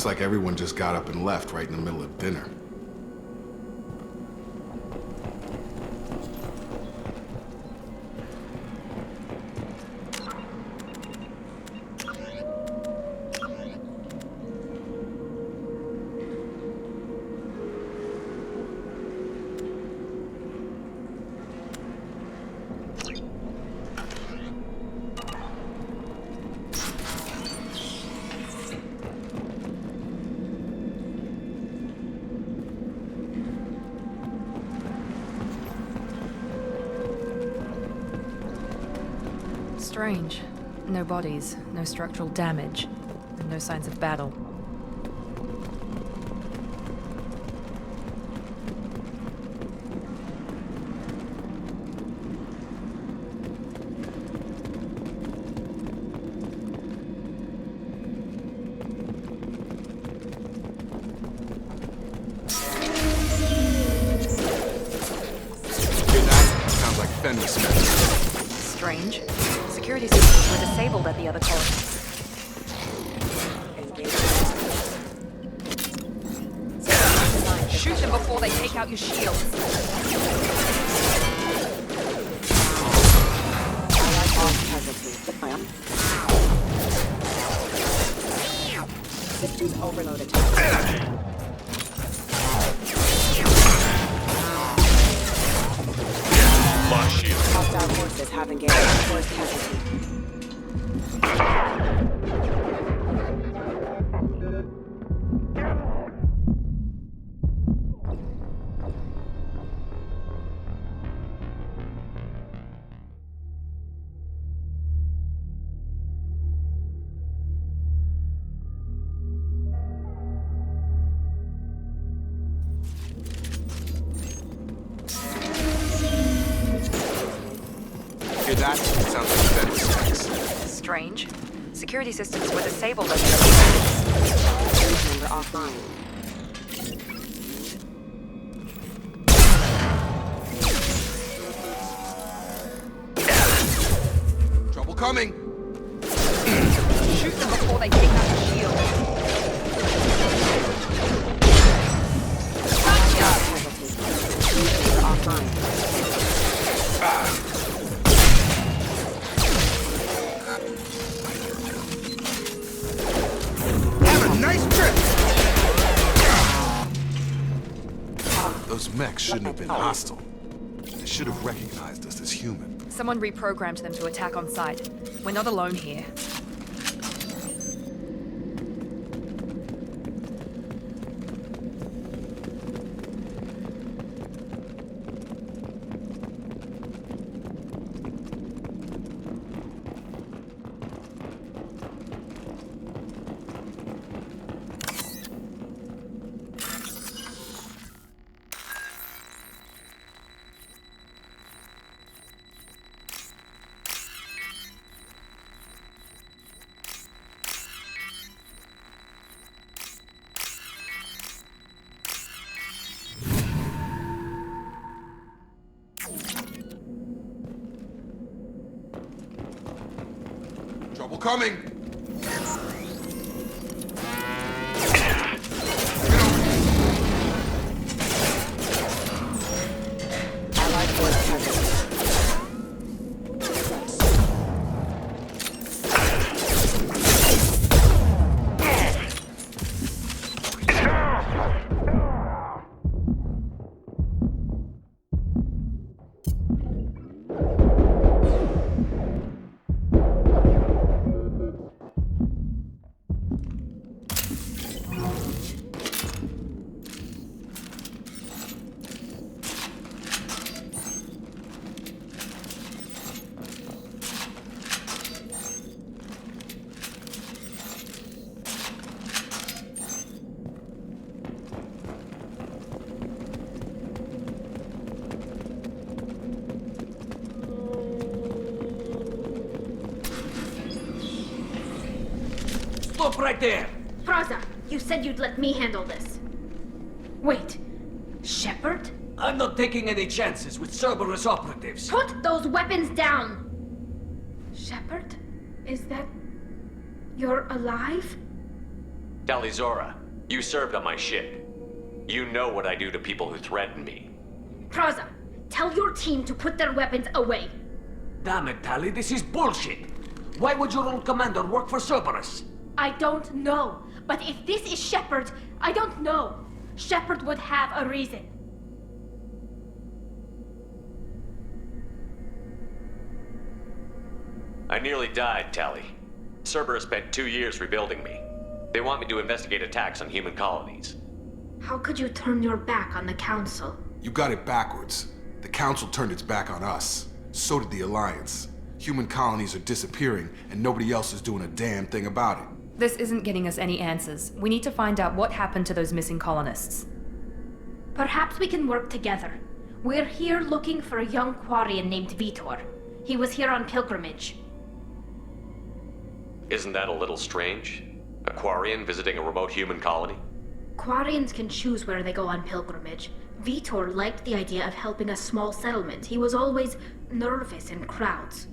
Looks like everyone just got up and left right in the middle of dinner. Strange. No bodies, no structural damage, and no signs of battle. Sounds like fender smith. Strange. Security systems were disabled at the other colony. Shoot them before they take out your shields. Systems overloaded. Hostile forces have engaged forced casualty. That sounds like fender smiths. Strange. Security systems were disabled at the other colony. Number offline. Trouble coming. Shoot them before they take out your shield. Number offline. Those mechs shouldn't have been hostile. They should have recognized us as human. Someone reprogrammed them to attack on sight. We're not alone here. Trouble coming. Allied force present. Stop right there! Fraza, you said you'd let me handle this. Wait, Shepard? I'm not taking any chances with Cerberus operatives. Put those weapons down! Shepard? Is that... you're alive? Talizora, you served on my ship. You know what I do to people who threaten me. Praza, tell your team to put their weapons away. Damn it, Tali, this is bullshit. Why would your old commander work for Cerberus? I don't know. But if this is Shepard, I don't know. Shepard would have a reason. I nearly died, Tali. Cerberus spent 2 years rebuilding me. They want me to investigate attacks on human colonies. How could you turn your back on the Council? You got it backwards. The Council turned its back on us. So did the Alliance. Human colonies are disappearing, and nobody else is doing a damn thing about it. This isn't getting us any answers. We need to find out what happened to those missing colonists. Perhaps we can work together. We're here looking for a young Quarian named Vitor. He was here on pilgrimage. Isn't that a little strange? A Quarian visiting a remote human colony? Quarians can choose where they go on pilgrimage. Vitor liked the idea of helping a small settlement. He was always nervous in crowds.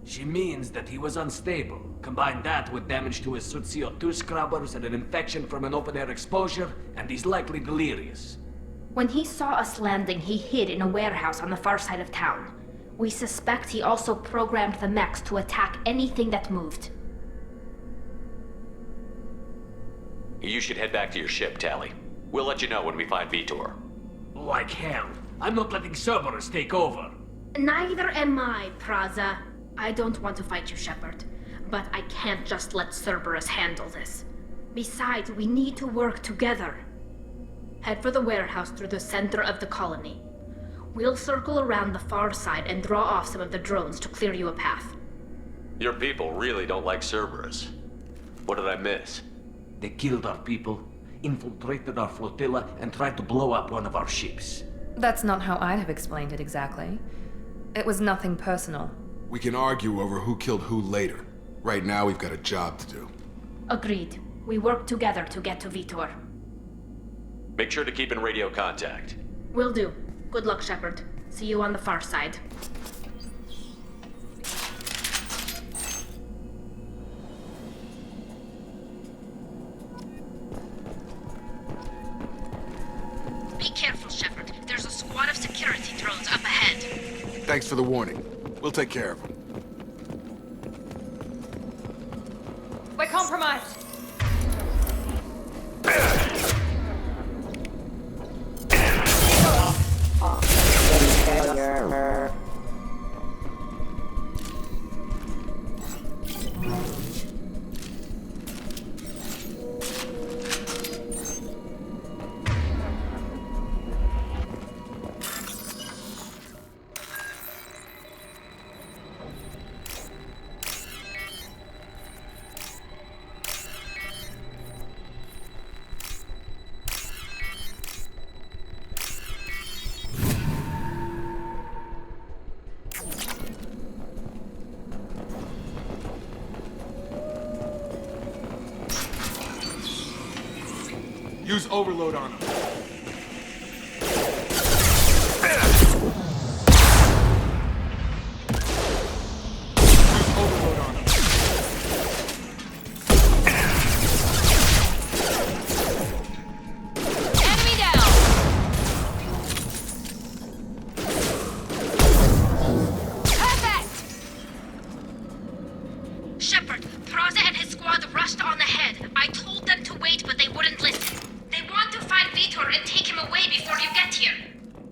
She means that he was unstable. Combine that with damage to his suit CO2 scrubbers and an infection from an open-air exposure, and he's likely delirious. When he saw us landing, he hid in a warehouse on the far side of town. We suspect he also programmed the mechs to attack anything that moved. You should head back to your ship, Tali. We'll let you know when we find Vitor. Like hell. I'm not letting Cerberus take over. Neither am I, Praza. I don't want to fight you, Shepard. But I can't just let Cerberus handle this. Besides, we need to work together. Head for the warehouse through the center of the colony. We'll circle around the far side and draw off some of the drones to clear you a path. Your people really don't like Cerberus. What did I miss? They killed our people, infiltrated our flotilla, and tried to blow up one of our ships. That's not how I'd have explained it exactly. It was nothing personal. We can argue over who killed who later. Right now, we've got a job to do. Agreed. We work together to get to Vitor. Make sure to keep in radio contact. Will do. Good luck, Shepard. See you on the far side. Be careful, Shepard. There's a squad of security drones up ahead. Thanks for the warning. We'll take care of them. We're compromised! Use overload on them.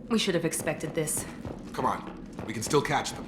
We should have expected this. Come on, we can still catch them.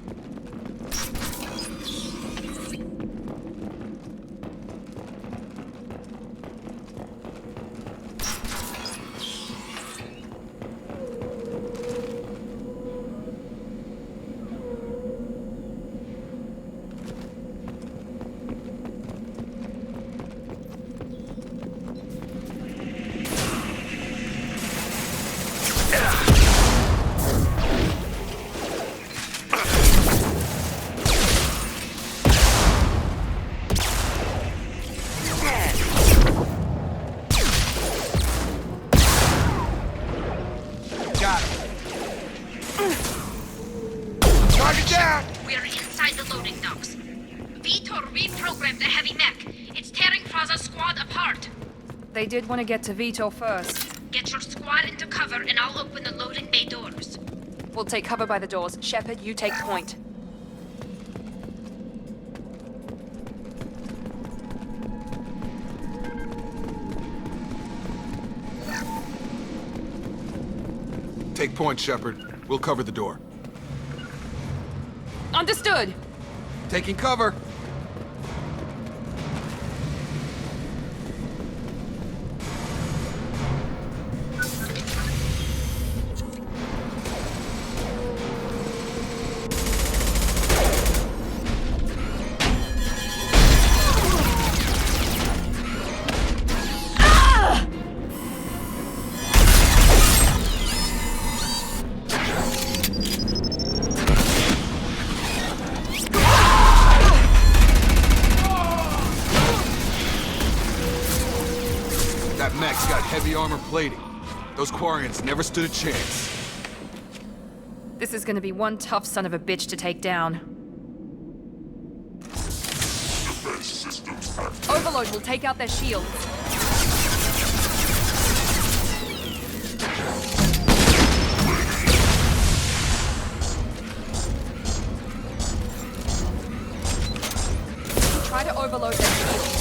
We're inside the loading docks. Vitor reprogrammed the heavy mech. It's tearing Praza's squad apart. They did want to get to Vitor first. Get your squad into cover and I'll open the loading bay doors. We'll take cover by the doors. Shepard, you take point. Take point, Shepard. We'll cover the door. Understood! Taking cover! Mech's got heavy armor plating. Those Quarians never stood a chance. This is gonna be one tough son of a bitch to take down. Overload will take out their shields. Try to overload their shields.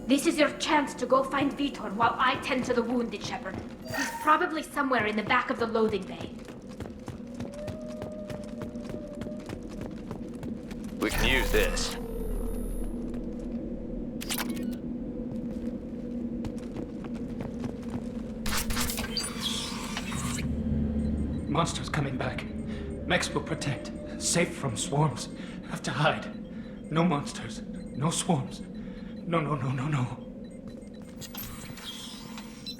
This is your chance to go find Vitor while I tend to the wounded, Shepard. He's probably somewhere in the back of the loading bay. We can use this. Monsters coming back. Mechs will protect. Safe from swarms. Have to hide. No monsters. No swarms. No.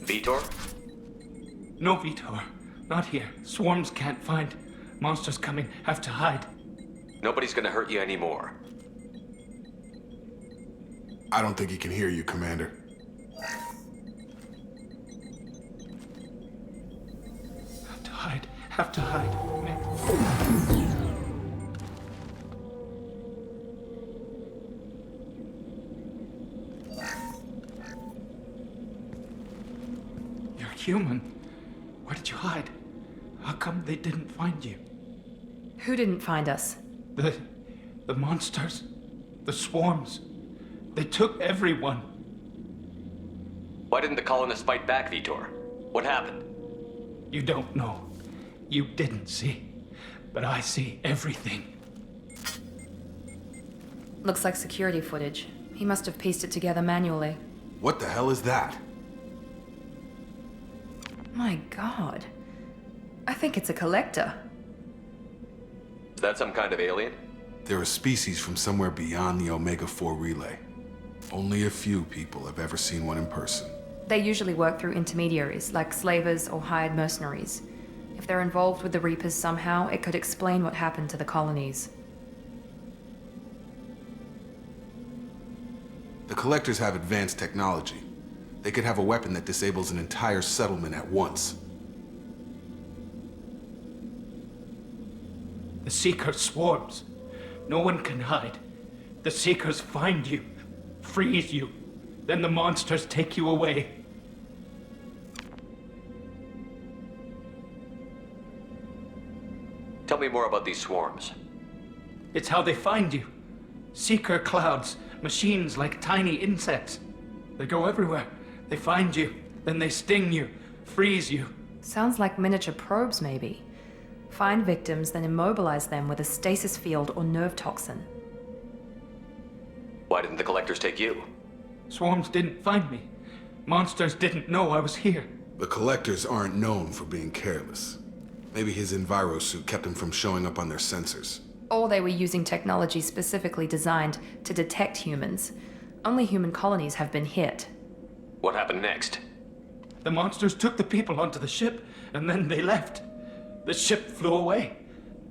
Vitor? No Vitor. Not here. Swarms can't find. Monsters coming. Have to hide. Nobody's gonna hurt you anymore. I don't think he can hear you, Commander. Have to hide. Have to hide. You're human. Where did you hide? How come they didn't find you? Who didn't find us? The monsters. The swarms. They took everyone. Why didn't the colonists fight back, Vitor? What happened? You don't know. You didn't see. But I see everything. Looks like security footage. He must have pieced it together manually. What the hell is that? My God. I think it's a collector. Is that some kind of alien? They're a species from somewhere beyond the Omega-4 relay. Only a few people have ever seen one in person. They usually work through intermediaries, like slavers or hired mercenaries. If they're involved with the Reapers somehow, it could explain what happened to the colonies. The Collectors have advanced technology. They could have a weapon that disables an entire settlement at once. The Seeker swarms. No one can hide. The Seekers find you, freeze you. Then the monsters take you away. more about these swarms. It's how they find you. Seeker clouds, machines like tiny insects. They go everywhere. They find you, then they sting you, freeze you. Sounds like miniature probes, maybe. Find victims, then immobilize them with a stasis field or nerve toxin. Why didn't the collectors take you? Swarms didn't find me. Monsters didn't know I was here. The collectors aren't known for being careless. Maybe his enviro suit kept him from showing up on their sensors. Or they were using technology specifically designed to detect humans. Only human colonies have been hit. What happened next? The monsters took the people onto the ship, and then they left. The ship flew away.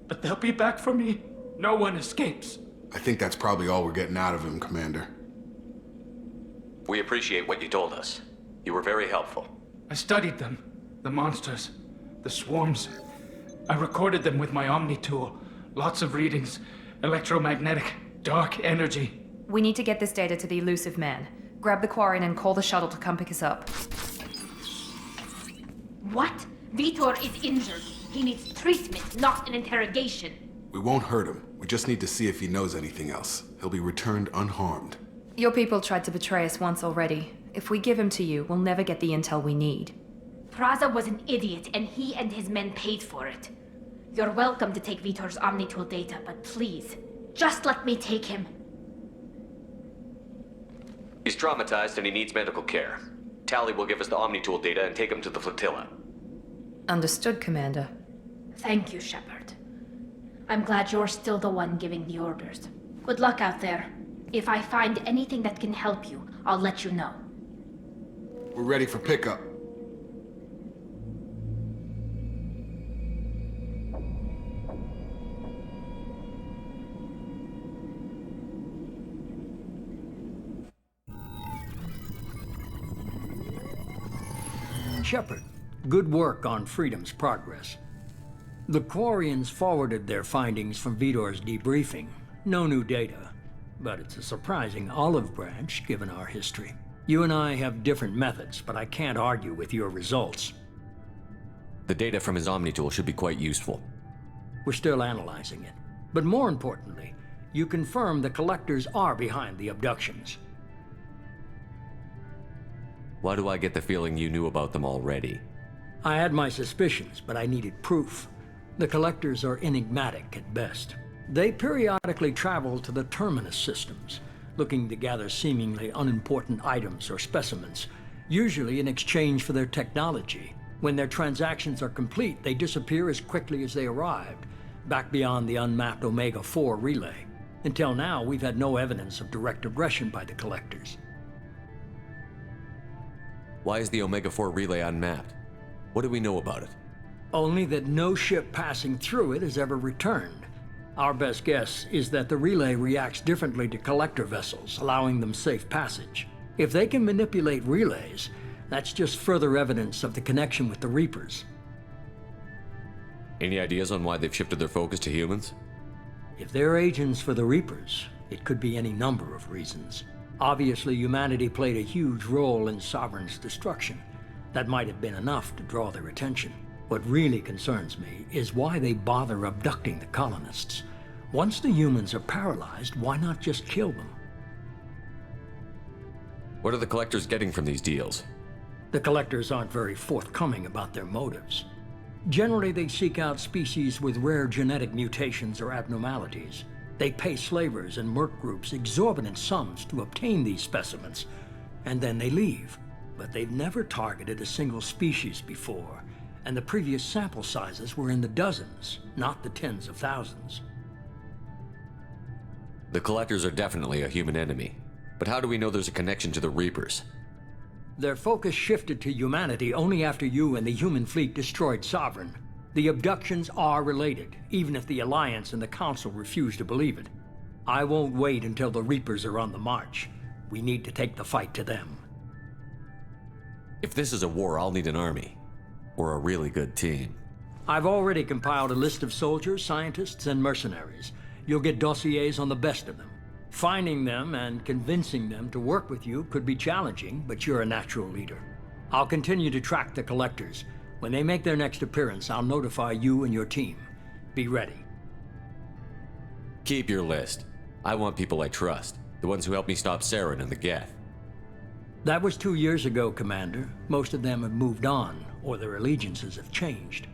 But they'll be back for me. No one escapes. I think that's probably all we're getting out of him, Commander. We appreciate what you told us. You were very helpful. I studied them. The monsters. The swarms. I recorded them with my Omni tool. Lots of readings. Electromagnetic. Dark energy. We need to get this data to the elusive man. Grab the Quarian and call the shuttle to come pick us up. What? Vitor is injured. He needs treatment, not an interrogation. We won't hurt him. We just need to see if he knows anything else. He'll be returned unharmed. Your people tried to betray us once already. If we give him to you, we'll never get the intel we need. Praza was an idiot, and he and his men paid for it. You're welcome to take Vitor's Omnitool data, but please, just let me take him. He's traumatized and he needs medical care. Tally will give us the Omnitool data and take him to the flotilla. Understood, Commander. Thank you, Shepard. I'm glad you're still the one giving the orders. Good luck out there. If I find anything that can help you, I'll let you know. We're ready for pickup. Shepard, good work on Freedom's progress. The Quarians forwarded their findings from Vitor's debriefing. No new data, but it's a surprising olive branch given our history. You and I have different methods, but I can't argue with your results. The data from his Omnitool should be quite useful. We're still analyzing it. But more importantly, you confirm the collectors are behind the abductions. Why do I get the feeling you knew about them already? I had my suspicions, but I needed proof. The collectors are enigmatic at best. They periodically travel to the terminus systems, looking to gather seemingly unimportant items or specimens, usually in exchange for their technology. When their transactions are complete, they disappear as quickly as they arrived, back beyond the unmapped Omega-4 relay. Until now, we've had no evidence of direct aggression by the collectors. Why is the Omega-4 relay unmapped? What do we know about it? Only that no ship passing through it has ever returned. Our best guess is that the relay reacts differently to collector vessels, allowing them safe passage. If they can manipulate relays, that's just further evidence of the connection with the Reapers. Any ideas on why they've shifted their focus to humans? If they're agents for the Reapers, it could be any number of reasons. Obviously, humanity played a huge role in Sovereign's destruction. That might have been enough to draw their attention. What really concerns me is why they bother abducting the colonists. Once the humans are paralyzed, why not just kill them? What are the collectors getting from these deals? The collectors aren't very forthcoming about their motives. Generally, they seek out species with rare genetic mutations or abnormalities. They pay slavers and merc groups exorbitant sums to obtain these specimens, and then they leave. But they've never targeted a single species before, and the previous sample sizes were in the dozens, not the tens of thousands. The collectors are definitely a human enemy, but how do we know there's a connection to the Reapers? Their focus shifted to humanity only after you and the human fleet destroyed Sovereign. The abductions are related, even if the Alliance and the Council refuse to believe it. I won't wait until the Reapers are on the march. We need to take the fight to them. If this is a war, I'll need an army. Or a really good team. I've already compiled a list of soldiers, scientists, and mercenaries. You'll get dossiers on the best of them. Finding them and convincing them to work with you could be challenging, but you're a natural leader. I'll continue to track the collectors. When they make their next appearance, I'll notify you and your team. Be ready. Keep your list. I want people I trust. The ones who helped me stop Saren and the Geth. That was 2 years ago, Commander. Most of them have moved on, or their allegiances have changed.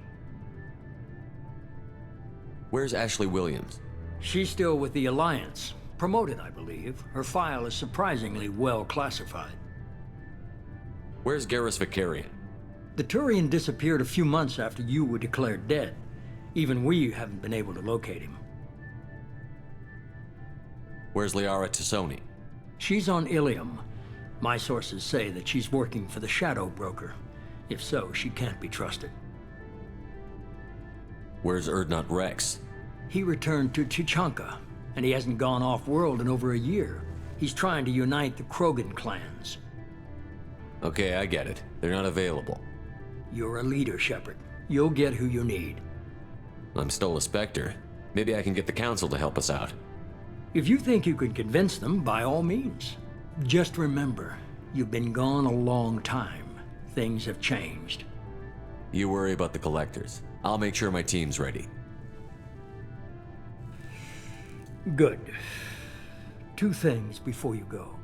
Where's Ashley Williams? She's still with the Alliance. Promoted, I believe. Her file is surprisingly well classified. Where's Garrus Vicarian? The Turian disappeared a few months after you were declared dead. Even we haven't been able to locate him. Where's Liara Tassoni? She's on Ilium. My sources say that she's working for the Shadow Broker. If so, she can't be trusted. Where's Erdnot Rex? He returned to Chichanka, and he hasn't gone off-world in over a year. He's trying to unite the Krogan clans. Okay, I get it. They're not available. You're a leader, Shepard. You'll get who you need. I'm still a Spectre. Maybe I can get the Council to help us out. If you think you can convince them, by all means. Just remember, you've been gone a long time. Things have changed. You worry about the Collectors. I'll make sure my team's ready. Good. 2 things before you go.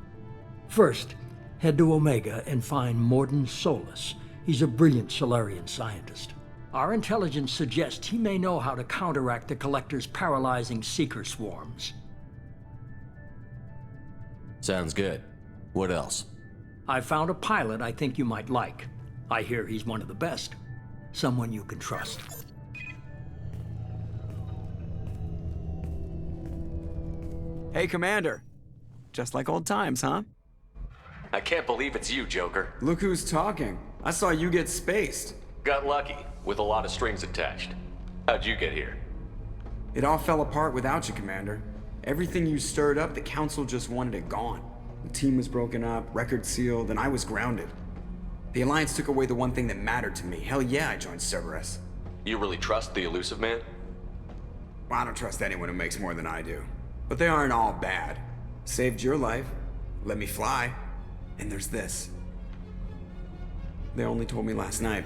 First, head to Omega and find Mordin Solus. He's a brilliant Solarian scientist. Our intelligence suggests he may know how to counteract the Collector's paralyzing Seeker swarms. Sounds good. What else? I found a pilot I think you might like. I hear he's one of the best. Someone you can trust. Hey, Commander. Just like old times, huh? I can't believe it's you, Joker. Look who's talking. I saw you get spaced. Got lucky, with a lot of strings attached. How'd you get here? It all fell apart without you, Commander. Everything you stirred up, the Council just wanted it gone. The team was broken up, record sealed, and I was grounded. The Alliance took away the one thing that mattered to me. Hell yeah, I joined Cerberus. You really trust the Elusive Man? Well, I don't trust anyone who makes more than I do. But they aren't all bad. Saved your life, let me fly, and there's this. They only told me last night.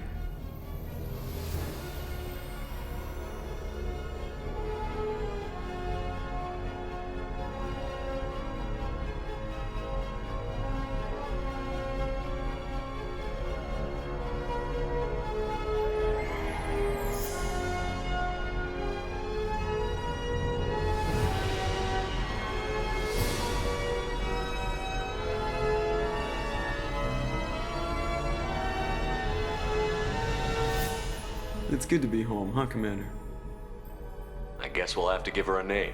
It's good to be home, huh, Commander? I guess we'll have to give her a name.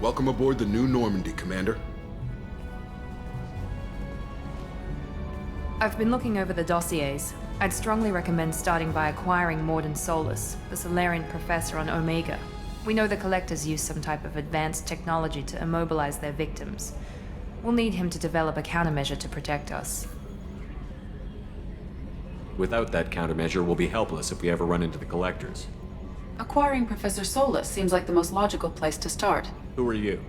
Welcome aboard the new Normandy, Commander. I've been looking over the dossiers. I'd strongly recommend starting by acquiring Morden Solus, the Solarian professor on Omega. We know the Collectors use some type of advanced technology to immobilize their victims. We'll need him to develop a countermeasure to protect us. Without that countermeasure, we'll be helpless if we ever run into the Collectors. Acquiring Professor Solus seems like the most logical place to start. Who are you?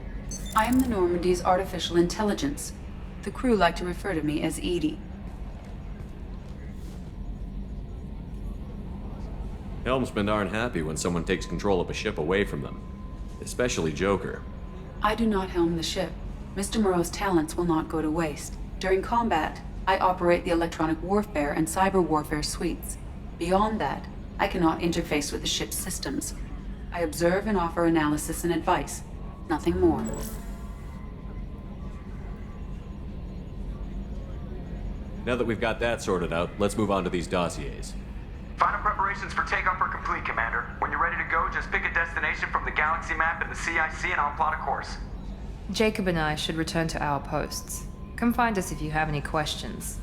I am the Normandy's artificial intelligence. The crew like to refer to me as Edie. Helmsmen aren't happy when someone takes control of a ship away from them. Especially Joker. I do not helm the ship. Mr. Moreau's talents will not go to waste. During combat, I operate the electronic warfare and cyber warfare suites. Beyond that, I cannot interface with the ship's systems. I observe and offer analysis and advice. Nothing more. Now that we've got that sorted out, let's move on to these dossiers. Final preparations for takeoff are complete, Commander. When you're ready to go, just pick a destination from the galaxy map in the CIC and I'll plot a course. Jacob and I should return to our posts. Come find us if you have any questions.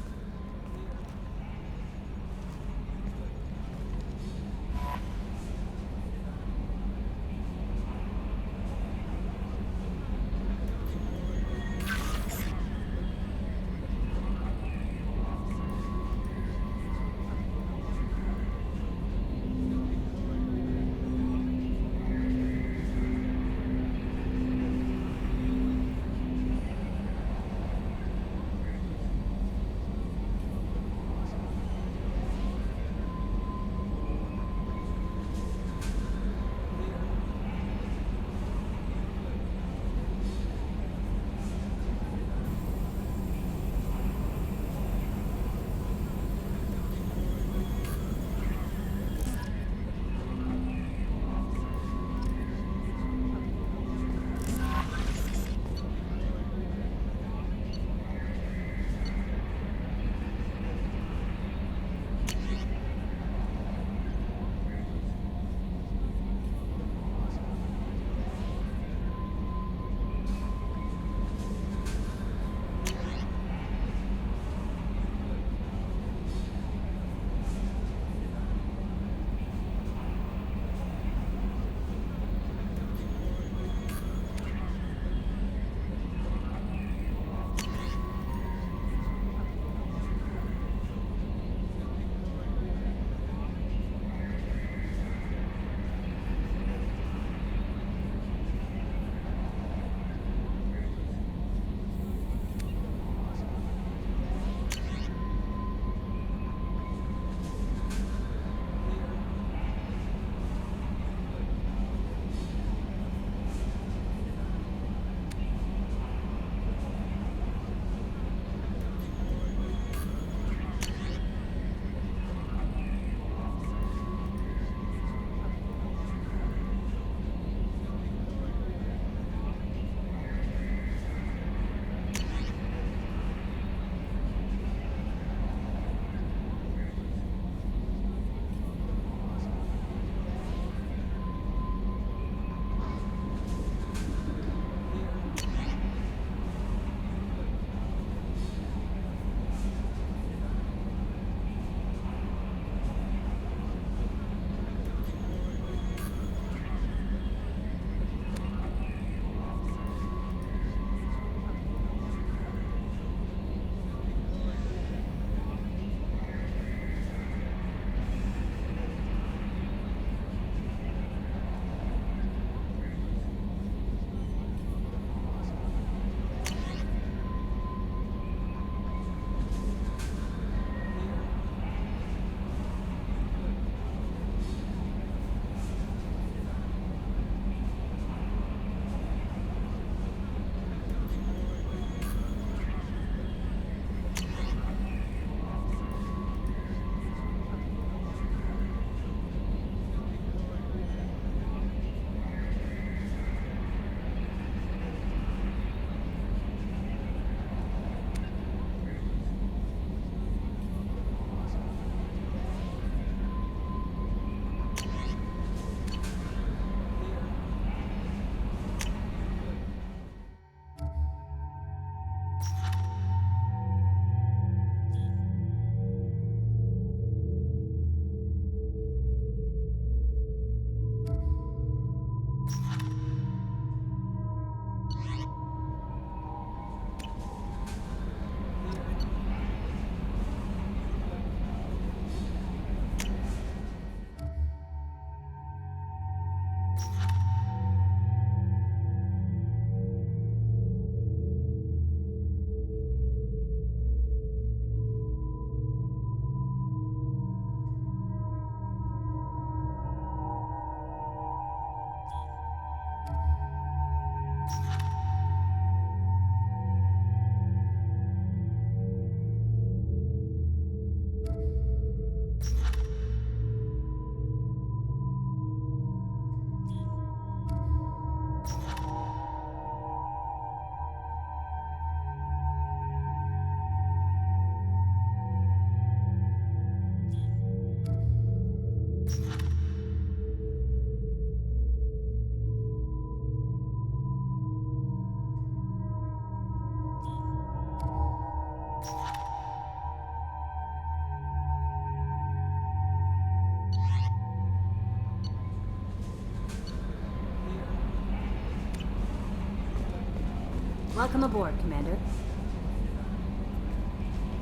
Welcome aboard, Commander.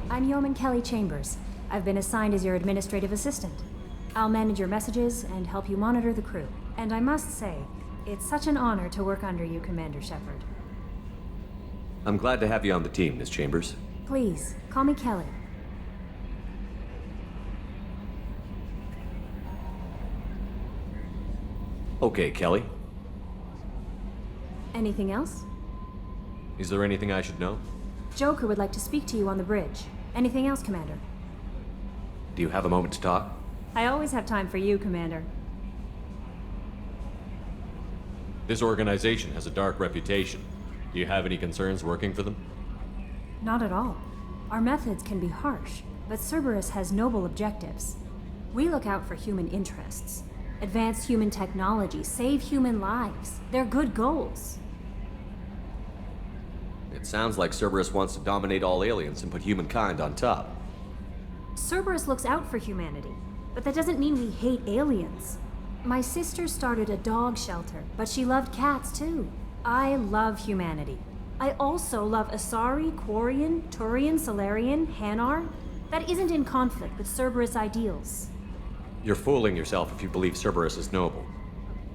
I'm Yeoman Kelly Chambers. I've been assigned as your administrative assistant. I'll manage your messages and help you monitor the crew. And I must say, it's such an honor to work under you, Commander Shepard. I'm glad to have you on the team, Miss Chambers. Please, call me Kelly. Okay, Kelly. Anything else? Is there anything I should know? Joker would like to speak to you on the bridge. Anything else, Commander? Do you have a moment to talk? I always have time for you, Commander. This organization has a dark reputation. Do you have any concerns working for them? Not at all. Our methods can be harsh, but Cerberus has noble objectives. We look out for human interests. Advance human technology, save human lives. They're good goals. It sounds like Cerberus wants to dominate all aliens and put humankind on top. Cerberus looks out for humanity, but that doesn't mean we hate aliens. My sister started a dog shelter, but she loved cats too. I love humanity. I also love Asari, Quarian, Turian, Solarian, Hanar. That isn't in conflict with Cerberus ideals. You're fooling yourself if you believe Cerberus is noble.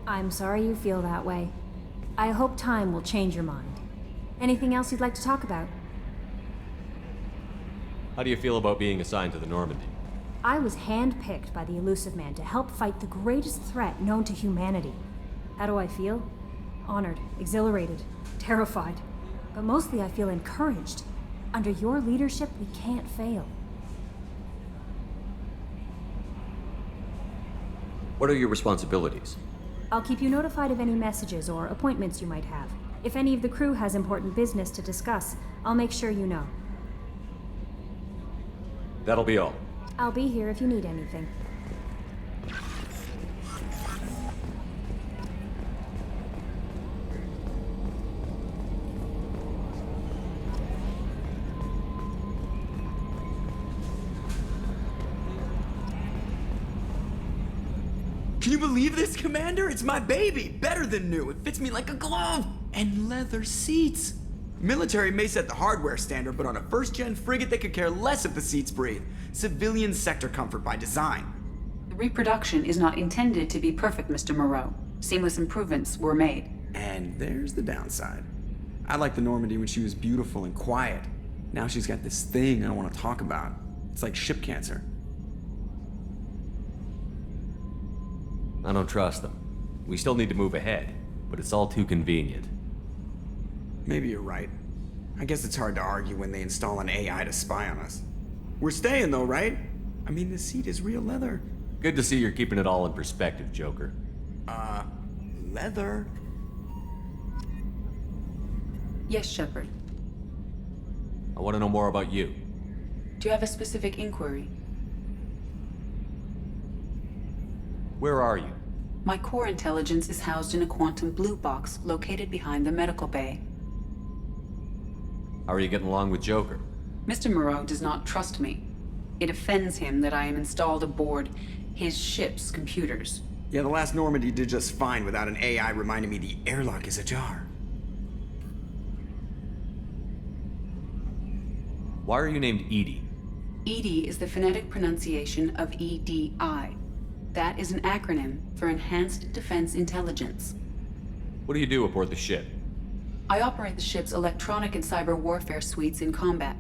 I'm sorry you feel that way. I hope time will change your mind. Anything else you'd like to talk about? How do you feel about being assigned to the Normandy? I was handpicked by the Elusive Man to help fight the greatest threat known to humanity. How do I feel? Honored, exhilarated, terrified. But mostly I feel encouraged. Under your leadership, we can't fail. What are your responsibilities? I'll keep you notified of any messages or appointments you might have. If any of the crew has important business to discuss, I'll make sure you know. That'll be all. I'll be here if you need anything. Can you believe this, Commander? It's my baby! Better than new. It fits me like a glove! And leather seats! Military may set the hardware standard, but on a first-gen frigate they could care less if the seats breathe. Civilian sector comfort by design. The reproduction is not intended to be perfect, Mr. Moreau. Seamless improvements were made. And there's the downside. I liked the Normandy when she was beautiful and quiet. Now she's got this thing I don't want to talk about. It's like ship cancer. I don't trust them. We still need to move ahead, but it's all too convenient. Maybe you're right. I guess it's hard to argue when they install an AI to spy on us. We're staying though, right? I mean, the seat is real leather. Good to see you're keeping it all in perspective, Joker. Leather? Yes, Shepard. I want to know more about you. Do you have a specific inquiry? Where are you? My core intelligence is housed in a quantum blue box located behind the medical bay. How are you getting along with Joker? Mr. Moreau does not trust me. It offends him that I am installed aboard his ship's computers. Yeah, the last Normandy did just fine without an AI reminding me the airlock is ajar. Why are you named Edie? Edie is the phonetic pronunciation of EDI. That is an acronym for Enhanced Defense Intelligence. What do you do aboard the ship? I operate the ship's electronic and cyber warfare suites in combat.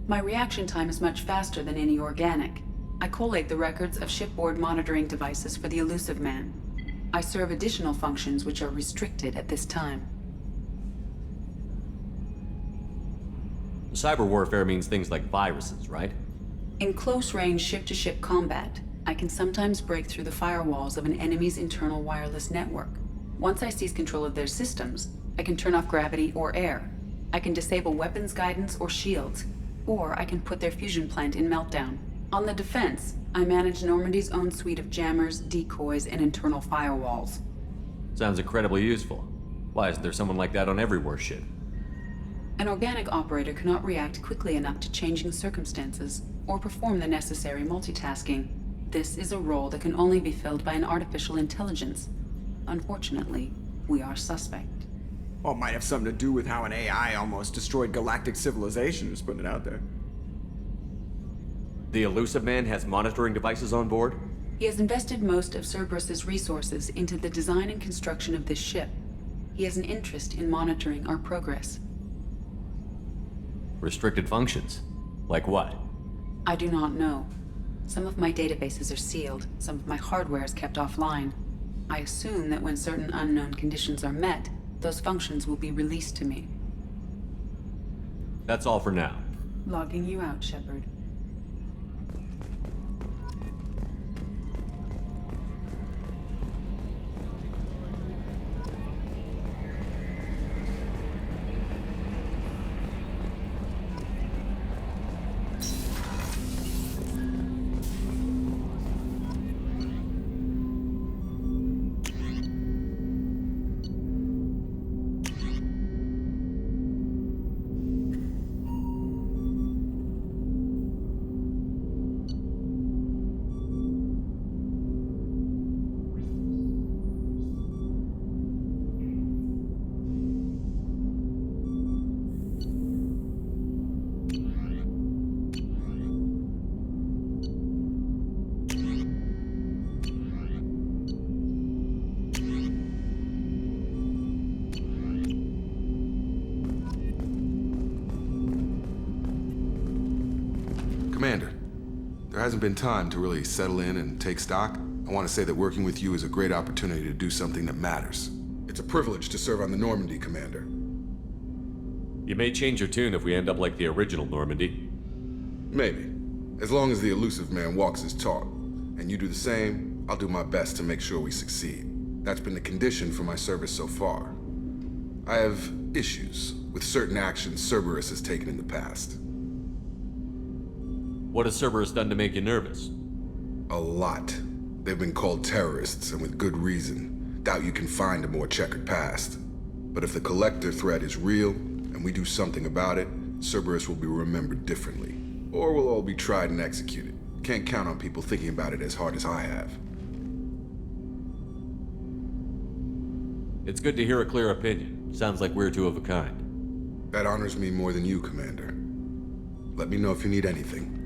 My reaction time is much faster than any organic. I collate the records of shipboard monitoring devices for the Elusive Man. I serve additional functions which are restricted at this time. Cyber warfare means things like viruses, right? In close-range ship-to-ship combat, I can sometimes break through the firewalls of an enemy's internal wireless network. Once I seize control of their systems, I can turn off gravity or air. I can disable weapons guidance or shields, or I can put their fusion plant in meltdown. On the defense, I manage Normandy's own suite of jammers, decoys, and internal firewalls. Sounds incredibly useful. Why isn't there someone like that on every warship? An organic operator cannot react quickly enough to changing circumstances or perform the necessary multitasking. This is a role that can only be filled by an artificial intelligence. Unfortunately, we are suspect. Well, it might have something to do with how an AI almost destroyed galactic civilization, just putting it out there. The Elusive Man has monitoring devices on board? He has invested most of Cerberus's resources into the design and construction of this ship. He has an interest in monitoring our progress. Restricted functions? Like what? I do not know. Some of my databases are sealed, some of my hardware is kept offline. I assume that when certain unknown conditions are met, those functions will be released to me. That's all for now. Logging you out, Shepard. Commander, there hasn't been time to really settle in and take stock. I want to say that working with you is a great opportunity to do something that matters. It's a privilege to serve on the Normandy, Commander. You may change your tune if we end up like the original Normandy. Maybe. As long as the Elusive Man walks his talk, and you do the same, I'll do my best to make sure we succeed. That's been the condition for my service so far. I have issues with certain actions Cerberus has taken in the past. What has Cerberus done to make you nervous? A lot. They've been called terrorists, and with good reason. Doubt you can find a more checkered past. But if the Collector threat is real, and we do something about it, Cerberus will be remembered differently. Or we'll all be tried and executed. Can't count on people thinking about it as hard as I have. It's good to hear a clear opinion. Sounds like we're two of a kind. That honors me more than you, Commander. Let me know if you need anything.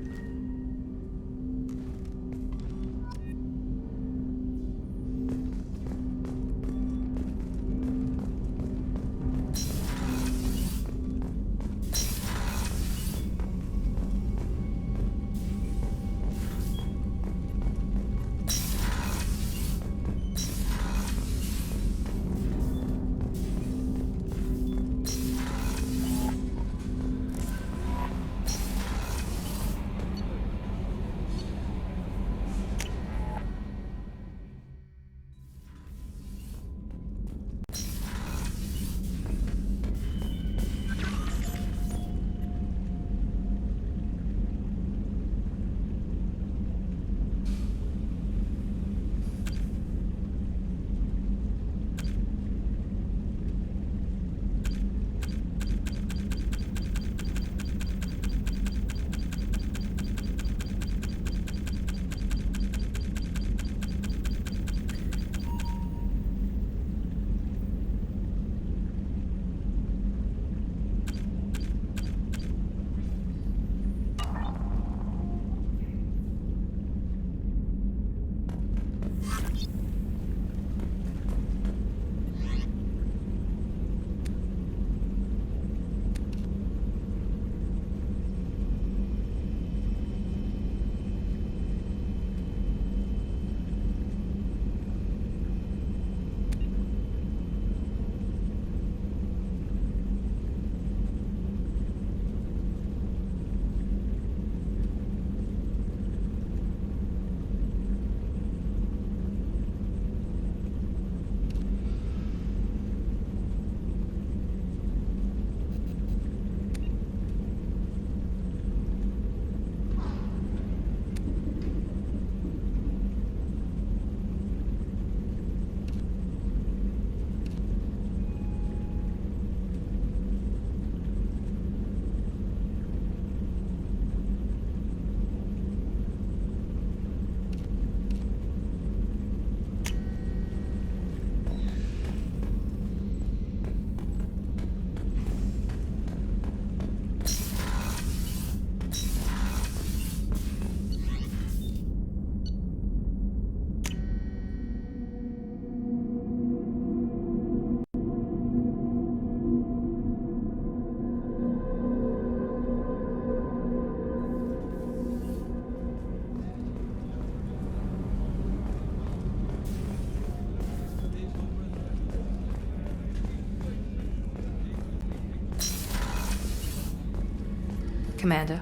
Commander,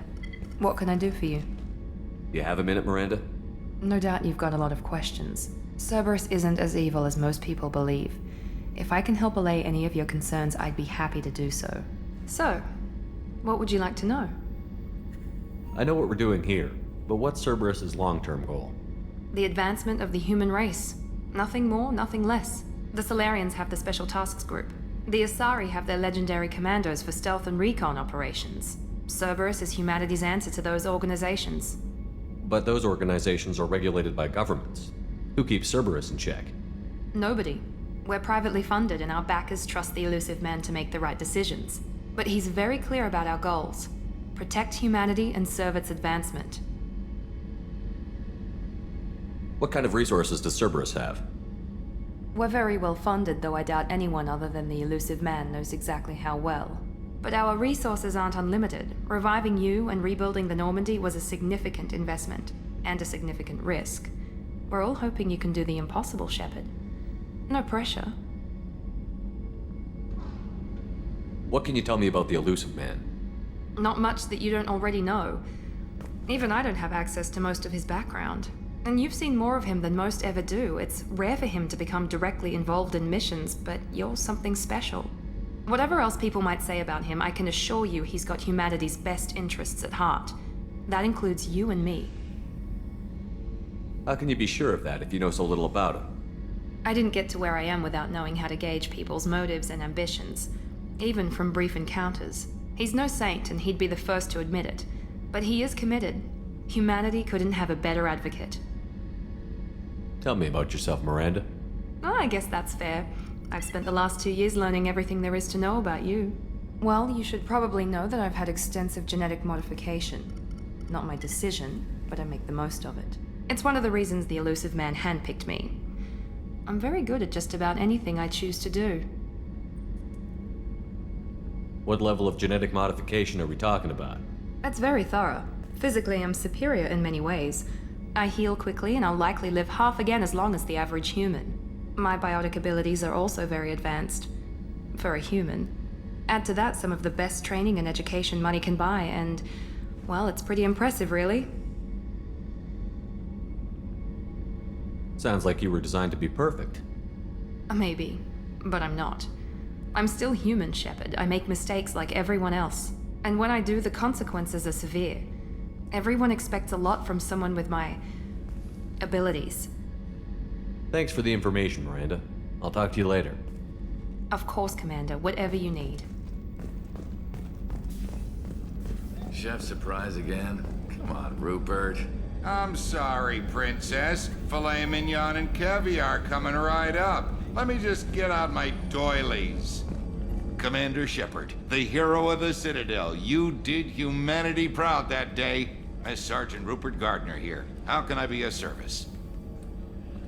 what can I do for you? You have a minute, Miranda? No doubt you've got a lot of questions. Cerberus isn't as evil as most people believe. If I can help allay any of your concerns, I'd be happy to do so. So, what would you like to know? I know what we're doing here, but what's Cerberus's long-term goal? The advancement of the human race. Nothing more, nothing less. The Solarians have the Special Tasks Group. The Asari have their legendary commandos for stealth and recon operations. Cerberus is humanity's answer to those organizations. But those organizations are regulated by governments. Who keeps Cerberus in check? Nobody. We're privately funded and our backers trust the elusive man to make the right decisions. But he's very clear about our goals. Protect humanity and serve its advancement. What kind of resources does Cerberus have? We're very well funded, though I doubt anyone other than the elusive man knows exactly how well. But our resources aren't unlimited. Reviving you and rebuilding the Normandy was a significant investment, and a significant risk. We're all hoping you can do the impossible, Shepard. No pressure. What can you tell me about the elusive man? Not much that you don't already know. Even I don't have access to most of his background. And you've seen more of him than most ever do. It's rare for him to become directly involved in missions, but you're something special. Whatever else people might say about him, I can assure you he's got humanity's best interests at heart. That includes you and me. How can you be sure of that if you know so little about him? I didn't get to where I am without knowing how to gauge people's motives and ambitions, even from brief encounters. He's no saint, and he'd be the first to admit it. But he is committed. Humanity couldn't have a better advocate. Tell me about yourself, Miranda. Oh, I guess that's fair. I've spent the last 2 years learning everything there is to know about you. Well, you should probably know that I've had extensive genetic modification. Not my decision, but I make the most of it. It's one of the reasons the elusive man handpicked me. I'm very good at just about anything I choose to do. What level of genetic modification are we talking about? That's very thorough. Physically, I'm superior in many ways. I heal quickly, and I'll likely live half again as long as the average human. My biotic abilities are also very advanced. For a human. Add to that some of the best training and education money can buy, and, well, it's pretty impressive, really. Sounds like you were designed to be perfect. Maybe, but I'm not. I'm still human, Shepard. I make mistakes like everyone else. And when I do, the consequences are severe. Everyone expects a lot from someone with my abilities. Thanks for the information, Miranda. I'll talk to you later. Of course, Commander. Whatever you need. Chef surprise again? Come on, Rupert. I'm sorry, Princess. Filet mignon and caviar coming right up. Let me just get out my doilies. Commander Shepard, the hero of the Citadel. You did humanity proud that day. Miss Sergeant Rupert Gardner here. How can I be of service?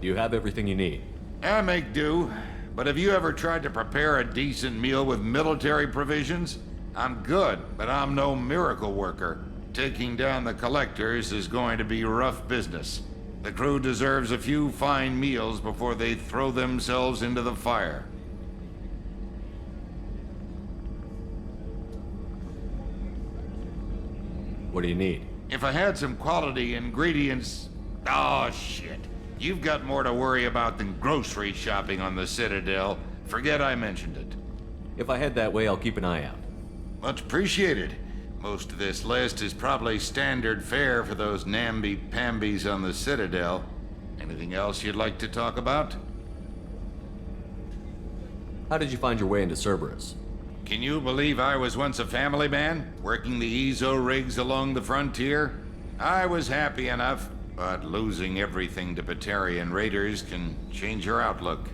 Do you have everything you need? I make do. But have you ever tried to prepare a decent meal with military provisions? I'm good, but I'm no miracle worker. Taking down the collectors is going to be rough business. The crew deserves a few fine meals before they throw themselves into the fire. What do you need? If I had some quality ingredients... Oh, shit. You've got more to worry about than grocery shopping on the Citadel. Forget I mentioned it. If I head that way, I'll keep an eye out. Much appreciated. Most of this list is probably standard fare for those namby-pambies on the Citadel. Anything else you'd like to talk about? How did you find your way into Cerberus? Can you believe I was once a family man, working the Ezo rigs along the frontier? I was happy enough, but losing everything to Batarian raiders can change your outlook.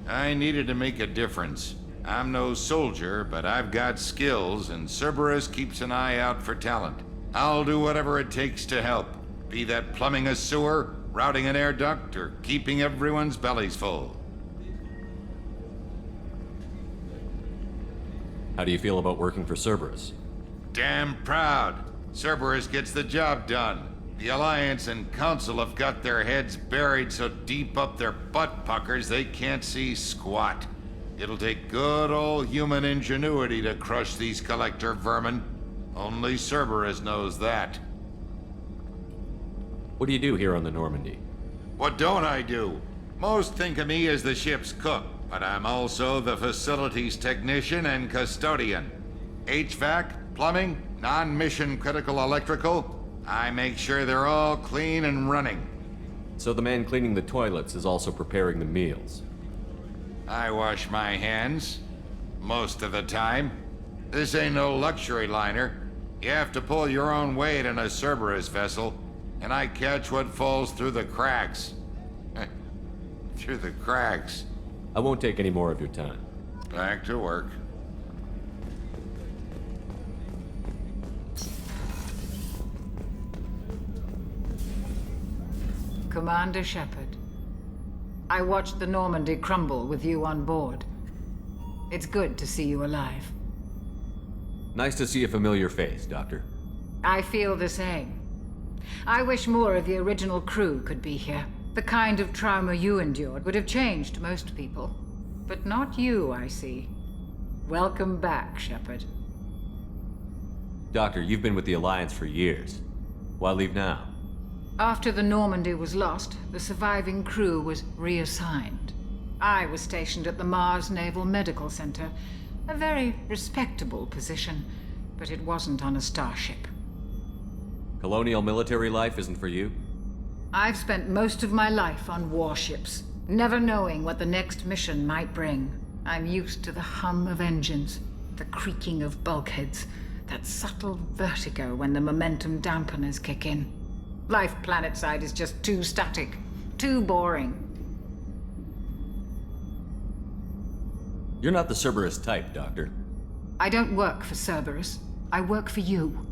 I needed to make a difference. I'm no soldier, but I've got skills, and Cerberus keeps an eye out for talent. I'll do whatever it takes to help, be that plumbing a sewer, routing an air duct, or keeping everyone's bellies full. How do you feel about working for Cerberus? Damn proud. Cerberus gets the job done. The Alliance and Council have got their heads buried so deep up their butt puckers they can't see squat. It'll take good old human ingenuity to crush these collector vermin. Only Cerberus knows that. What do you do here on the Normandy? What don't I do? Most think of me as the ship's cook, but I'm also the facilities technician and custodian. HVAC, plumbing, non-mission critical electrical. I make sure they're all clean and running. So the man cleaning the toilets is also preparing the meals. I wash my hands. Most of the time. This ain't no luxury liner. You have to pull your own weight in a Cerberus vessel, and I catch what falls through the cracks. Through the cracks. I won't take any more of your time. Back to work. Commander Shepard, I watched the Normandy crumble with you on board. It's good to see you alive. Nice to see a familiar face, Doctor. I feel the same. I wish more of the original crew could be here. The kind of trauma you endured would have changed most people. But not you, I see. Welcome back, Shepard. Doctor, you've been with the Alliance for years. Why leave now? After the Normandy was lost, the surviving crew was reassigned. I was stationed at the Mars Naval Medical Center, a very respectable position, but it wasn't on a starship. Colonial military life isn't for you? I've spent most of my life on warships, never knowing what the next mission might bring. I'm used to the hum of engines, the creaking of bulkheads, that subtle vertigo when the momentum dampeners kick in. Life planetside is just too static, too boring. You're not the Cerberus type, Doctor. I don't work for Cerberus. I work for you.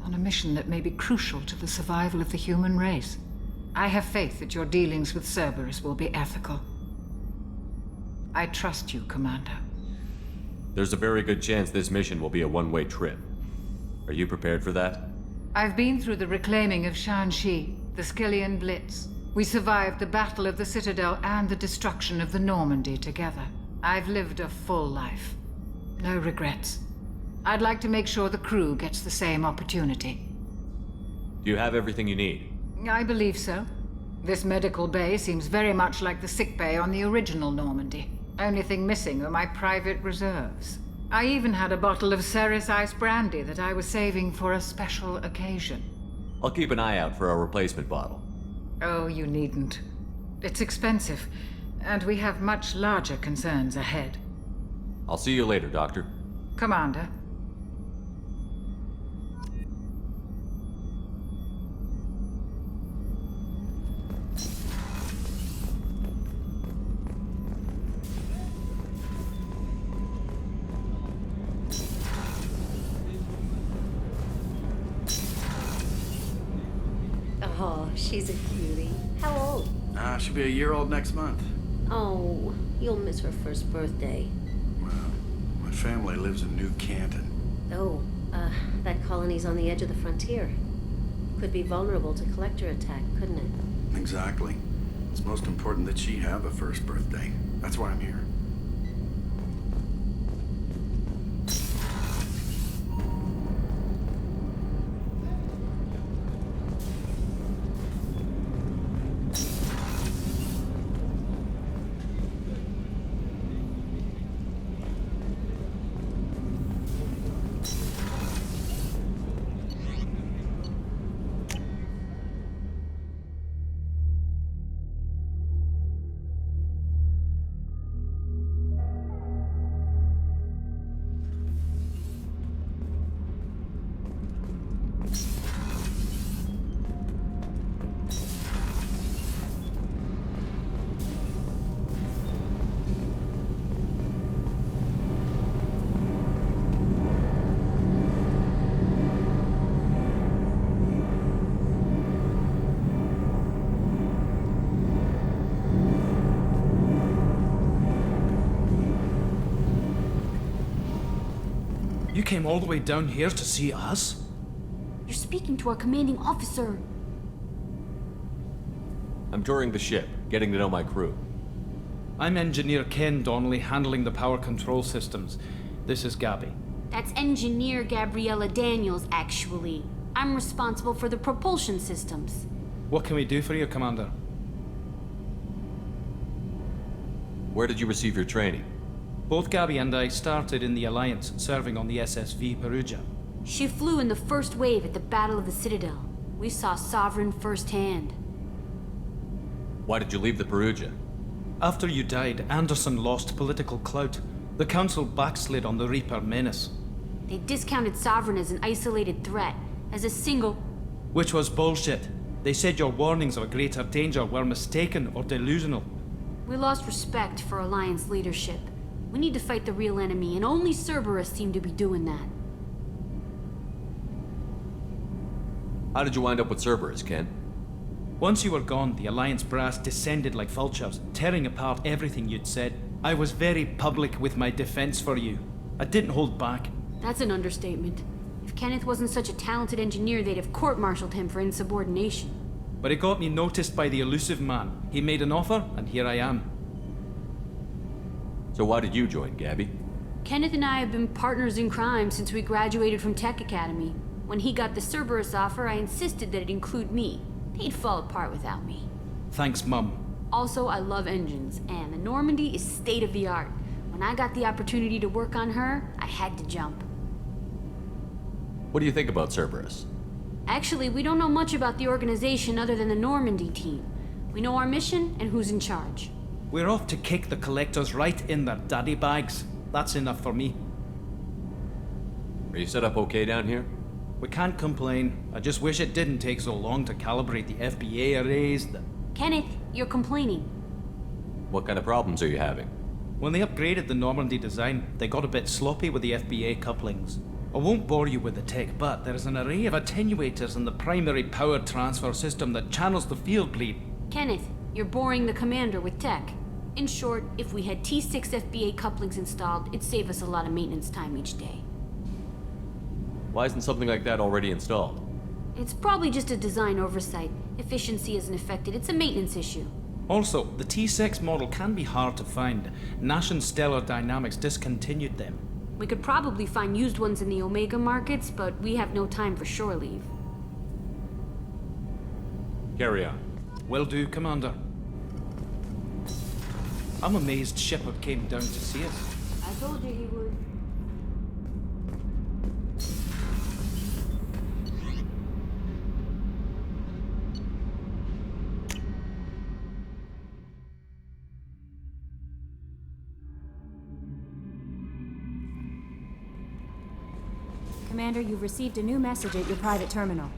On a mission that may be crucial to the survival of the human race. I have faith that your dealings with Cerberus will be ethical. I trust you, Commander. There's a very good chance this mission will be a one-way trip. Are you prepared for that? I've been through the reclaiming of Shanxi, the Skillian Blitz. We survived the Battle of the Citadel and the destruction of the Normandy together. I've lived a full life. No regrets. I'd like to make sure the crew gets the same opportunity. Do you have everything you need? I believe so. This medical bay seems very much like the sick bay on the original Normandy. Only thing missing are my private reserves. I even had a bottle of Ceres Ice brandy that I was saving for a special occasion. I'll keep an eye out for a replacement bottle. Oh, you needn't. It's expensive, and we have much larger concerns ahead. I'll see you later, Doctor. Commander. Oh, she's a cutie. How old? She'll be a year old next month. Oh, you'll miss her first birthday. Well, my family lives in New Canton. Oh, that colony's on the edge of the frontier. Could be vulnerable to collector attack, couldn't it? Exactly. It's most important that she have a first birthday. That's why I'm here. You came all the way down here to see us? You're speaking to our commanding officer. I'm touring the ship, getting to know my crew. I'm Engineer Ken Donnelly, handling the power control systems. This is Gabby. That's Engineer Gabriella Daniels, actually. I'm responsible for the propulsion systems. What can we do for you, Commander? Where did you receive your training? Both Gabby and I started in the Alliance, serving on the SSV Perugia. She flew in the first wave at the Battle of the Citadel. We saw Sovereign firsthand. Why did you leave the Perugia? After you died, Anderson lost political clout. The Council backslid on the Reaper menace. They discounted Sovereign as an isolated threat, as a single... Which was bullshit. They said your warnings of a greater danger were mistaken or delusional. We lost respect for Alliance leadership. We need to fight the real enemy, and only Cerberus seem to be doing that. How did you wind up with Cerberus, Ken? Once you were gone, the Alliance brass descended like vultures, tearing apart everything you'd said. I was very public with my defense for you. I didn't hold back. That's an understatement. If Kenneth wasn't such a talented engineer, they'd have court-martialed him for insubordination. But it got me noticed by the elusive man. He made an offer, and here I am. So why did you join, Gabby? Kenneth and I have been partners in crime since we graduated from Tech Academy. When he got the Cerberus offer, I insisted that it include me. They'd fall apart without me. Thanks, Mum. Also, I love engines, and the Normandy is state-of-the-art. When I got the opportunity to work on her, I had to jump. What do you think about Cerberus? Actually, we don't know much about the organization other than the Normandy team. We know our mission and who's in charge. We're off to kick the Collectors right in their daddy bags. That's enough for me. Are you set up okay down here? We can't complain. I just wish it didn't take so long to calibrate the FBA arrays. Kenneth, you're complaining. What kind of problems are you having? When they upgraded the Normandy design, they got a bit sloppy with the FBA couplings. I won't bore you with the tech, but there is an array of attenuators in the primary power transfer system that channels the field bleed. Kenneth, you're boring the commander with tech. In short, if we had T6 FBA couplings installed, it'd save us a lot of maintenance time each day. Why isn't something like that already installed? It's probably just a design oversight. Efficiency isn't affected, it's a maintenance issue. Also, the T6 model can be hard to find. Nash and Stellar Dynamics discontinued them. We could probably find used ones in the Omega markets, but we have no time for shore leave. Carry on. Will do, Commander. I'm amazed Shepard came down to see us. I told you he would. Commander, you've received a new message at your private terminal.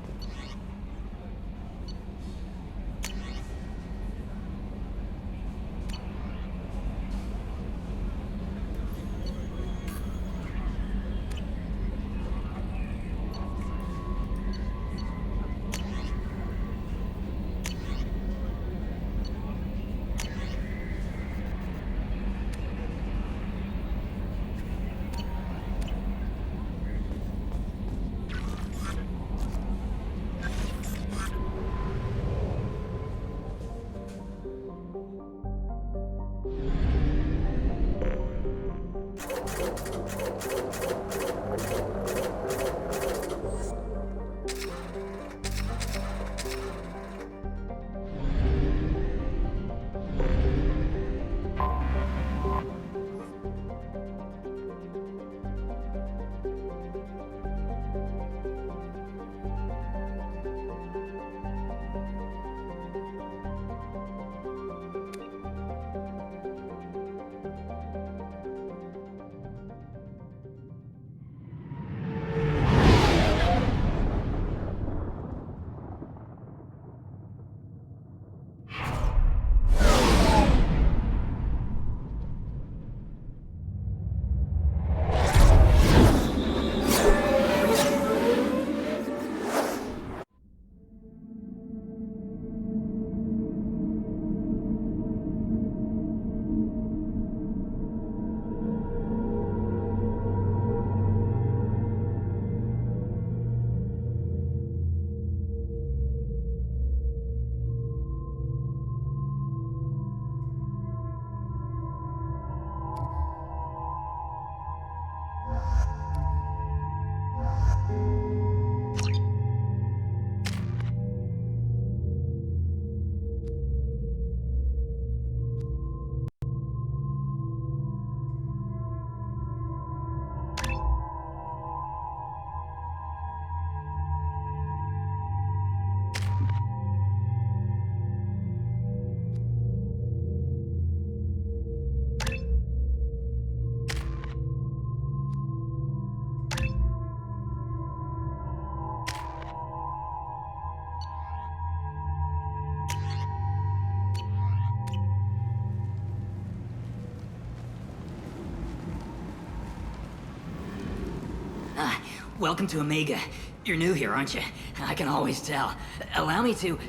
Welcome to Omega. You're new here, aren't you? I can always tell. Allow me to...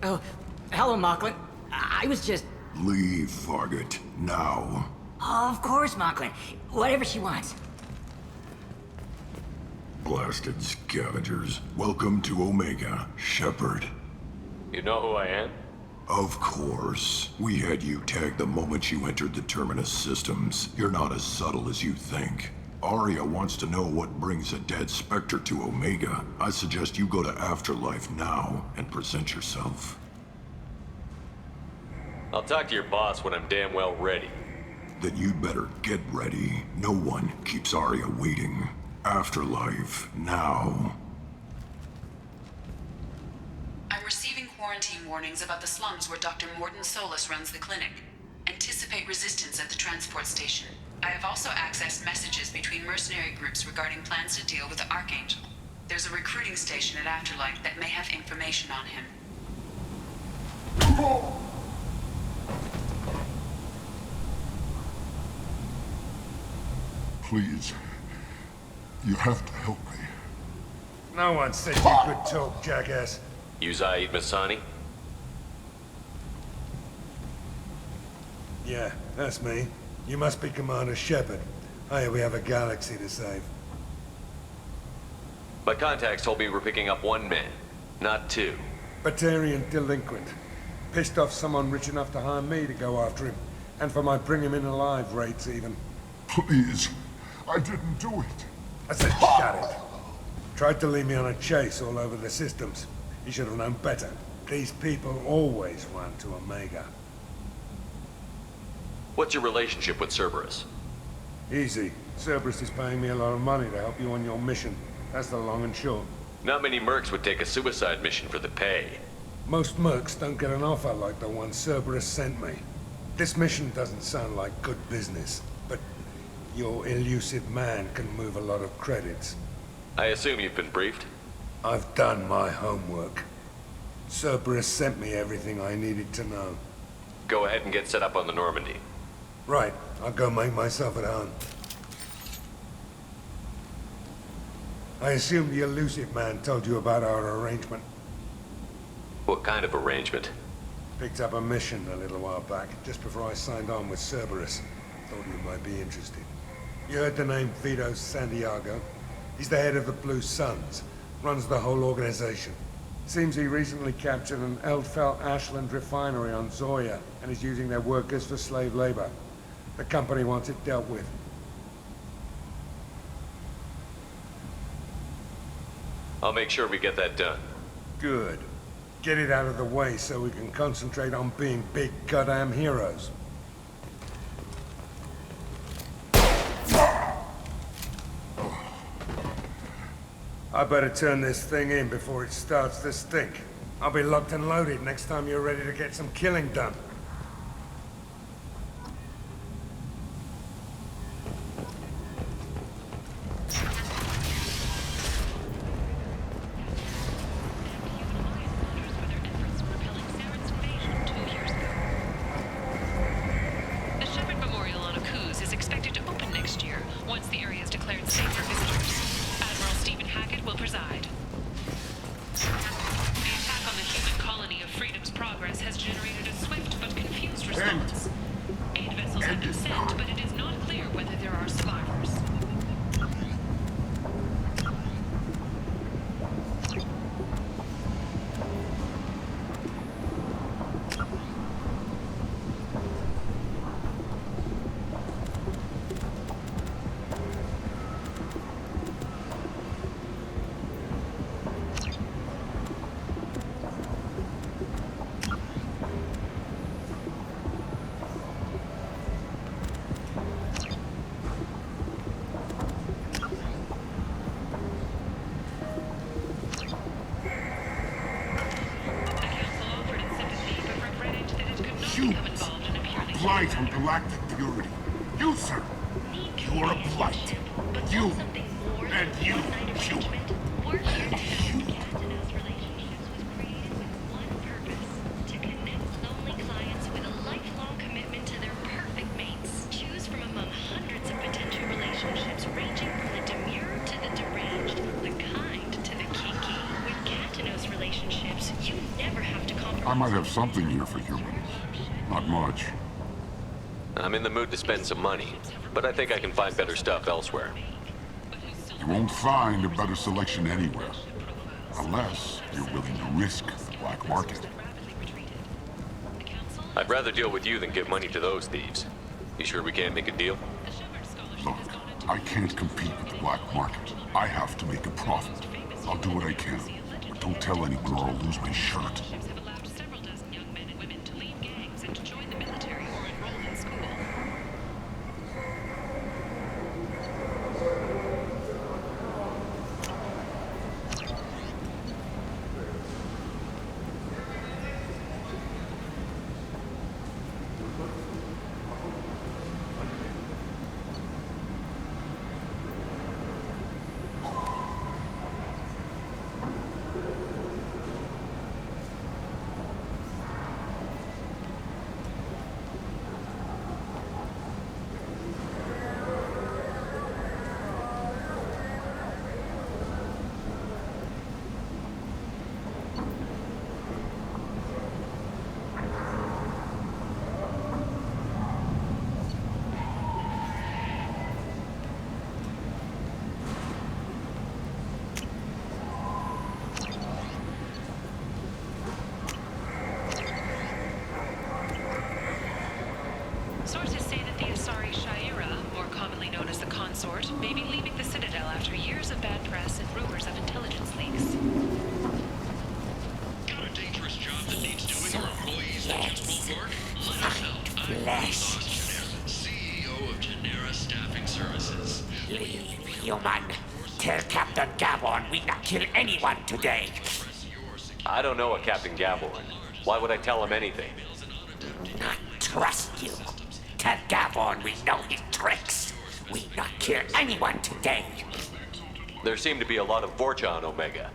Oh, hello, Mocklin. I was just... Leave, Fargate. Now. Oh, of course, Mocklin. Whatever she wants. Blasted scavengers. Welcome to Omega, Shepard. You know who I am? Of course. We had you tagged the moment you entered the Terminus systems. You're not as subtle as you think. Arya wants to know what brings a dead Spectre to Omega. I suggest you go to Afterlife now and present yourself. I'll talk to your boss when I'm damn well ready. Then you'd better get ready. No one keeps Arya waiting. Afterlife, now. I'm receiving quarantine warnings about the slums where Dr. Mordin Solus runs the clinic. Anticipate resistance at the transport station. I have also accessed messages between mercenary groups regarding plans to deal with the Archangel. There's a recruiting station at Afterlife that may have information on him. Please. You have to help me. No one said you could talk, jackass. You Zaid Masani? Yeah, that's me. You must be Commander Shepard. Hey, we have a galaxy to save. My contacts told me we're picking up one man, not two. Batarian delinquent. Pissed off someone rich enough to hire me to go after him. And for my bring him in alive rates, even. Please. I didn't do it. I said shut it. Tried to lead me on a chase all over the systems. He should have known better. These people always run to Omega. What's your relationship with Cerberus? Easy. Cerberus is paying me a lot of money to help you on your mission. That's the long and short. Not many mercs would take a suicide mission for the pay. Most mercs don't get an offer like the one Cerberus sent me. This mission doesn't sound like good business, but your elusive man can move a lot of credits. I assume you've been briefed? I've done my homework. Cerberus sent me everything I needed to know. Go ahead and get set up on the Normandy. Right, I'll go make myself at home. I assume the elusive man told you about our arrangement. What kind of arrangement? Picked up a mission a little while back, just before I signed on with Cerberus. Thought you might be interested. You heard the name Vito Santiago? He's the head of the Blue Suns, runs the whole organization. Seems he recently captured an Eldfell Ashland refinery on Zoya and is using their workers for slave labor. The company wants it dealt with. I'll make sure we get that done. Good. Get it out of the way so we can concentrate on being big goddamn heroes. I better turn this thing in before it starts to stink. I'll be locked and loaded next time you're ready to get some killing done. Blight on galactic purity. You, sir. You are a blight. You. And you. You. And you. To connect lonely clients with a lifelong commitment to their perfect mates. Choose from among hundreds of potential relationships ranging from might have something here for humans. Not much. I'm in the mood to spend some money, but I think I can find better stuff elsewhere. You won't find a better selection anywhere. Unless you're willing to risk the black market. I'd rather deal with you than give money to those thieves. You sure we can't make a deal? Look, I can't compete with the black market. I have to make a profit. I'll do what I can. But don't tell anyone or I'll lose my shirt. Sources say that the Asari Shaira, more commonly known as the Consort, may be leaving the Citadel after years of bad press and rumors of intelligence leaks. Got a dangerous job that needs doing or employees that just won't work? Let us help. I'm Genera, CEO of Genera Staffing Services. Human, tell Captain Gaborn we not kill anyone today. I don't know a Captain Gaborn. Why would I tell him anything? Not trust you. Tell Gaborn we know his tricks. We not kill anyone today. There seem to be a lot of Vorcha on Omega.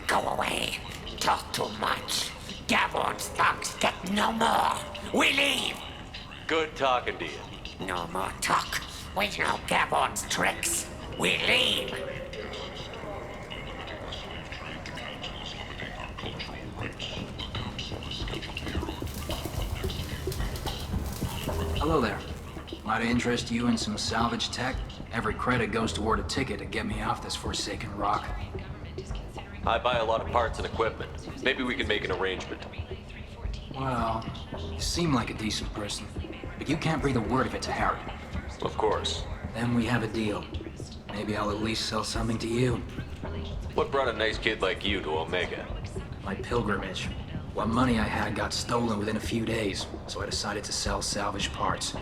Go away. Talk too much. Gaborn's thugs get no more. We leave. Good talking to you. No more talk. We know Gaborn's tricks. We leave. Hello there. Might interest you in some salvage tech? Every credit goes toward a ticket to get me off this forsaken rock. I buy a lot of parts and equipment. Maybe we can make an arrangement. Well, you seem like a decent person, but you can't breathe a word of it to Harry. Of course. Then we have a deal. Maybe I'll at least sell something to you. What brought a nice kid like you to Omega? My pilgrimage. What money I had got stolen within a few days, so I decided to sell salvaged parts.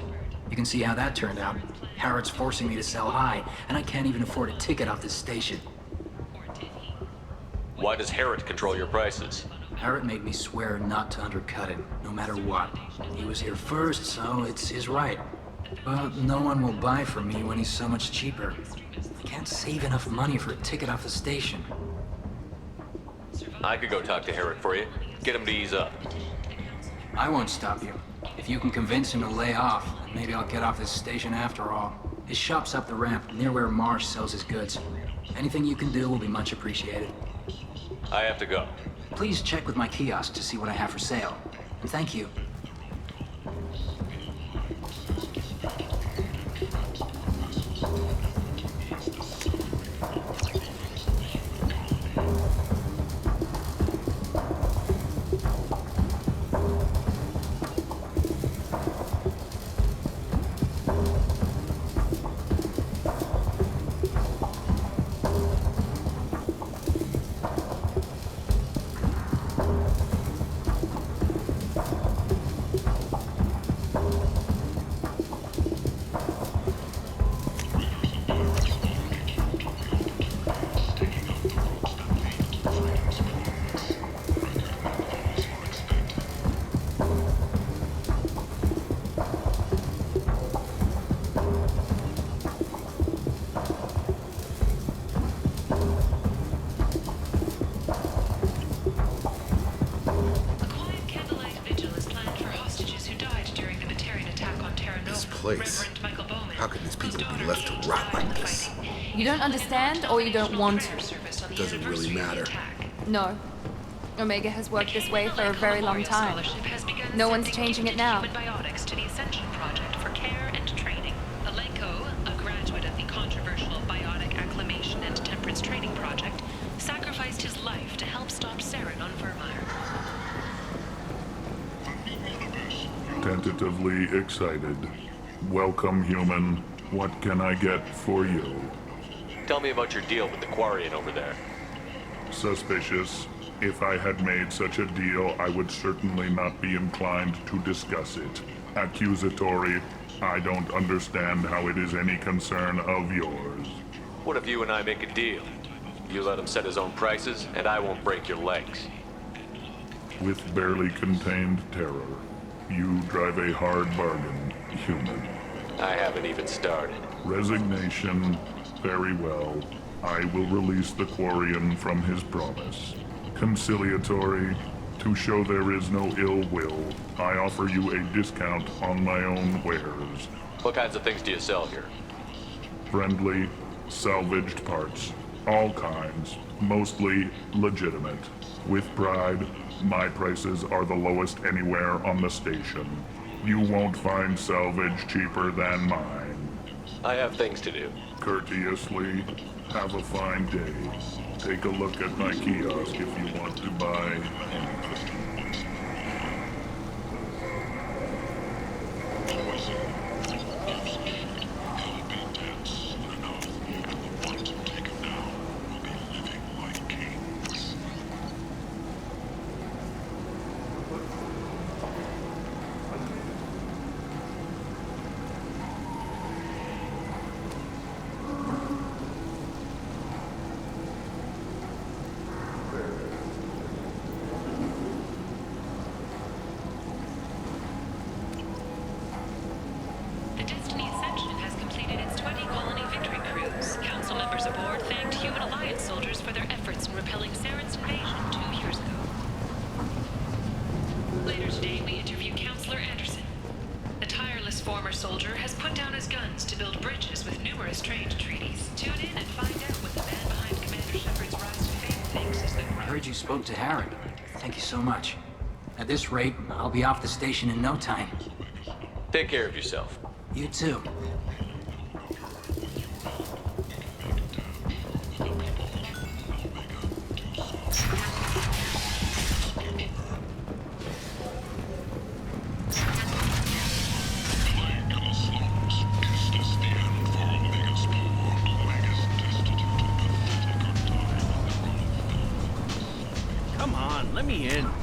You can see how that turned out. Harrod's forcing me to sell high, and I can't even afford a ticket off this station. Why does Harrod control your prices? Harrod made me swear not to undercut him, no matter what. He was here first, so it's his right. But no one will buy from me when he's so much cheaper. I can't save enough money for a ticket off the station. I could go talk to Harrod for you. Get him to ease up. I won't stop you. If you can convince him to lay off, then maybe I'll get off this station after all. His shop's up the ramp, near where Marsh sells his goods. Anything you can do will be much appreciated. I have to go. Please check with my kiosk to see what I have for sale. And thank you. Place. How could these people be left to rot like this? You don't understand or you don't want to? It doesn't really matter. No. Omega has worked this way for a very long time. No one's changing it now. Biotics to the Ascension Project for care and training. Alenko, a graduate of the controversial Biotic Acclimation and Temperance Training Project, sacrificed his life to help stop Saren on Vermeer. Tentatively excited. Welcome, human. What can I get for you? Tell me about your deal with the Quarian over there. Suspicious. If I had made such a deal, I would certainly not be inclined to discuss it. Accusatory. I don't understand how it is any concern of yours. What if you and I make a deal? You let him set his own prices, and I won't break your legs. With barely contained terror, you drive a hard bargain, human. I haven't even started. Resignation. Very well. I will release the Quarian from his promise. Conciliatory. To show there is no ill will, I offer you a discount on my own wares. What kinds of things do you sell here? Friendly, salvaged parts. All kinds. Mostly legitimate. With pride, my prices are the lowest anywhere on the station. You won't find salvage cheaper than mine. I have things to do. Courteously, have a fine day. Take a look at my kiosk if you want to buy anything. Spoke to Harry. Thank you so much. At this rate, I'll be off the station in no time. Take care of yourself. You too. Let me in.